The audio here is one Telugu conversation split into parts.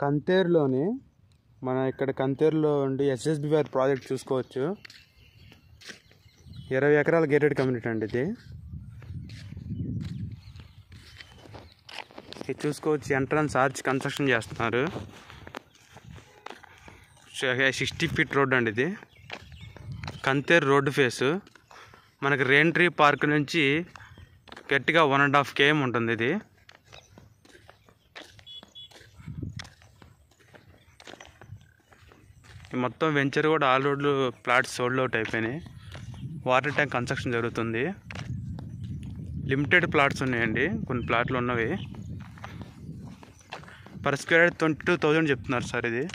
కంతేరులోని మన ఇక్కడ కంతేరులో ఉండి ఎస్ఎస్బిఆర్ ప్రాజెక్ట్ చూసుకోవచ్చు. 20 ఎకరాల గేటెడ్ కమ్యూనిటీ అండి ఇది చూసుకోవచ్చు. ఎంట్రన్స్ ఆర్చ్ కన్స్ట్రక్షన్ చేస్తున్నారు. 60 ఫీట్ రోడ్ అండి ఇది. Kantheru road face. మనకి రెయిన్ ట్రీ పార్క్ నుంచి గట్టిగా 1.5 km ఉంటుంది ఇది. మొత్తం వెంచర్ కూడా ఆల్ రోడ్లు ప్లాట్స్ సోల్డ్ అవుట్ అయిపోయినాయి. వాటర్ ట్యాంక్ కన్స్ట్రక్షన్ జరుగుతుంది. లిమిటెడ్ ప్లాట్స్ ఉన్నాయండి, కొన్ని ప్లాట్లు ఉన్నవి. పర్ స్క్వేర్ యార్డ్ 22,000 చెప్తున్నారు సార్. ఇది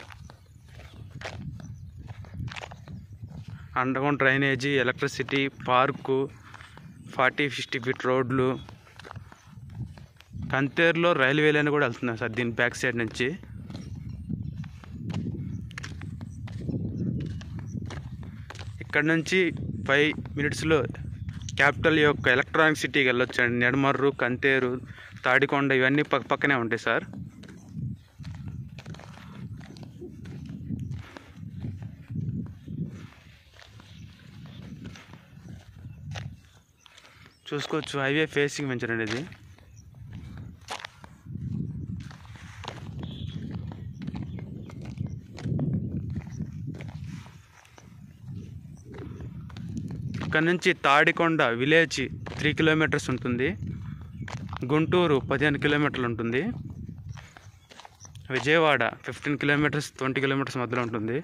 underground drainage, electricity, park, 40-50 feet రోడ్లు. కంతేరులో రైల్వే లైన్ కూడా వెళ్తున్నారు సార్ దీని బ్యాక్ సైడ్ నుంచి. ఇక్కడ నుంచి 5 minutesలో క్యాపిటల్ యొక్క ఎలక్ట్రానిక్ సిటీకి వెళ్ళొచ్చండి. నెడమర్రు, కంతేరు, తాడికొండ ఇవన్నీ పక్కనే ఉంటాయి సార్. చూసుకోవచ్చు. హైవే ఫేసింగ్ వెంచర్ అండి ఇది. ఇక్కడ నుంచి తాడికొండ విలేజ్ 3 kilometers ఉంటుంది. గుంటూరు 15 kilometers ఉంటుంది. విజయవాడ 15 kilometers 20 kilometers మధ్యలో ఉంటుంది.